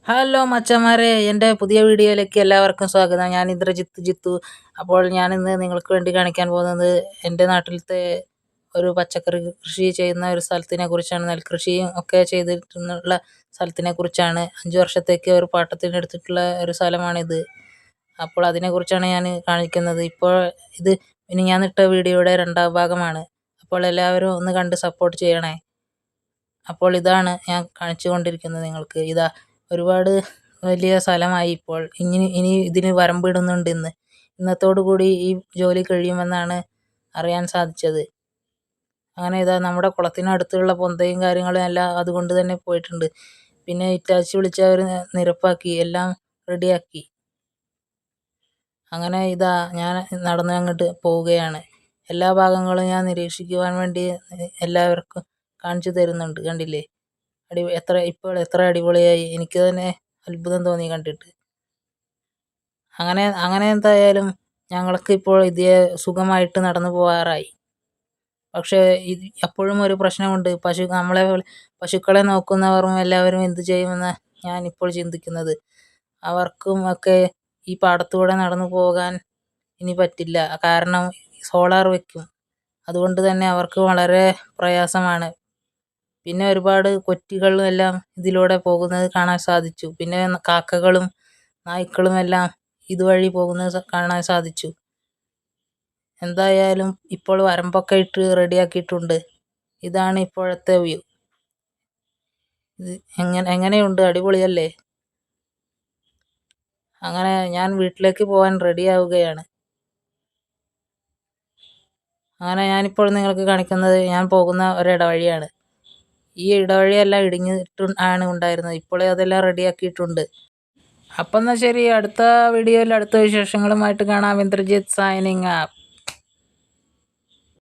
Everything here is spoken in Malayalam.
ഹലോ മച്ചന്മാരെ, എൻ്റെ പുതിയ വീഡിയോയിലേക്ക് എല്ലാവർക്കും സ്വാഗതം. ഞാൻ ഇന്ദ്രജിത്ത് ജിത്തു. അപ്പോൾ ഞാനിന്ന് നിങ്ങൾക്ക് വേണ്ടി കാണിക്കാൻ പോകുന്നത് എൻ്റെ നാട്ടിലത്തെ ഒരു പച്ചക്കറി കൃഷി ചെയ്യുന്ന ഒരു സ്ഥലത്തിനെ കുറിച്ചാണ്. നെൽകൃഷിയും ഒക്കെ ചെയ്തിട്ടുള്ള സ്ഥലത്തിനെ കുറിച്ചാണ്. 5 വർഷത്തേക്ക് ഒരു പാട്ടത്തിനെടുത്തിട്ടുള്ള ഒരു സ്ഥലമാണിത്. അപ്പോൾ അതിനെക്കുറിച്ചാണ് ഞാൻ കാണിക്കുന്നത്. ഇപ്പോൾ ഇത് മിനിഞ്ഞാന്നിട്ട വീഡിയോയുടെ 2ാം ഭാഗമാണ്. അപ്പോൾ എല്ലാവരും ഒന്ന് കണ്ട് സപ്പോർട്ട് ചെയ്യണേ. അപ്പോൾ ഇതാണ് ഞാൻ കാണിച്ചു കൊണ്ടിരിക്കുന്നത് നിങ്ങൾക്ക്. ഇതാ ഒരുപാട് വലിയ സ്ഥലമായി ഇപ്പോൾ. ഇനി ഇതിന് വരമ്പിടുന്നുണ്ട്. ഇന്നത്തോടു കൂടി ഈ ജോലി കഴിയുമെന്നാണ് അറിയാൻ സാധിച്ചത്. അങ്ങനെ ഇതാ നമ്മുടെ കുളത്തിനടുത്തുള്ള പൊന്തയും കാര്യങ്ങളും എല്ലാം അതുകൊണ്ട് തന്നെ പോയിട്ടുണ്ട്. പിന്നെ ഇറ്റാച്ചി വിളിച്ച് അവർ നിരപ്പാക്കി എല്ലാം റെഡിയാക്കി. അങ്ങനെ ഇതാ ഞാൻ നടന്ന് അങ്ങോട്ട് പോവുകയാണ്. എല്ലാ ഭാഗങ്ങളും ഞാൻ നിരീക്ഷിക്കുവാൻ വേണ്ടി എല്ലാവർക്കും കാണിച്ചു തരുന്നുണ്ട്. കണ്ടില്ലേ, ഇപ്പോൾ എത്ര അടിപൊളിയായി. എനിക്ക് തന്നെ അത്ഭുതം തോന്നി കണ്ടിട്ട്. അങ്ങനെ എന്തായാലും ഞങ്ങൾക്ക് ഇപ്പോൾ ഇതേ സുഖമായിട്ട് നടന്നു പോകാറായി. പക്ഷേ അപ്പോഴും ഒരു പ്രശ്നമുണ്ട്. പശുക്കളെ നോക്കുന്നവരും എല്ലാവരും എന്ത് ചെയ്യുമെന്ന് ഞാൻ ഇപ്പോൾ ചിന്തിക്കുന്നത്. അവർക്കും ഒക്കെ ഈ പാടത്തൂടെ നടന്നു പോകാൻ ഇനി പറ്റില്ല. കാരണം സോളാർ വെക്കും. അതുകൊണ്ട് തന്നെ അവർക്ക് വളരെ പ്രയാസമാണ്. പിന്നെ ഒരുപാട് കൊറ്റികളും എല്ലാം ഇതിലൂടെ പോകുന്നത് കാണാൻ സാധിച്ചു. പിന്നെ കാക്കകളും നായ്ക്കളും എല്ലാം ഇതുവഴി പോകുന്നത് കാണാൻ സാധിച്ചു. എന്തായാലും ഇപ്പോൾ വരമ്പൊക്കെ ഇട്ട് റെഡിയാക്കിയിട്ടുണ്ട്. ഇതാണ് ഇപ്പോഴത്തെ വ്യൂ. ഇത് എങ്ങനെയുണ്ട്? അടിപൊളിയല്ലേ? അങ്ങനെ ഞാൻ വീട്ടിലേക്ക് പോകാൻ റെഡിയാവുകയാണ്. അങ്ങനെ ഞാനിപ്പോൾ നിങ്ങൾക്ക് കാണിക്കുന്നത് ഞാൻ പോകുന്ന ഒരിടവഴിയാണ്. ഈ ഇടവഴിയെല്ലാം ഇടിഞ്ഞിട്ട് ആണ് ഉണ്ടായിരുന്നത്. ഇപ്പോൾ അതെല്ലാം റെഡിയാക്കിയിട്ടുണ്ട്. അപ്പം എന്നാൽ ശരി, അടുത്ത വീഡിയോയിൽ അടുത്ത വിശേഷങ്ങളുമായിട്ട് കാണാം. Indrajith signing off.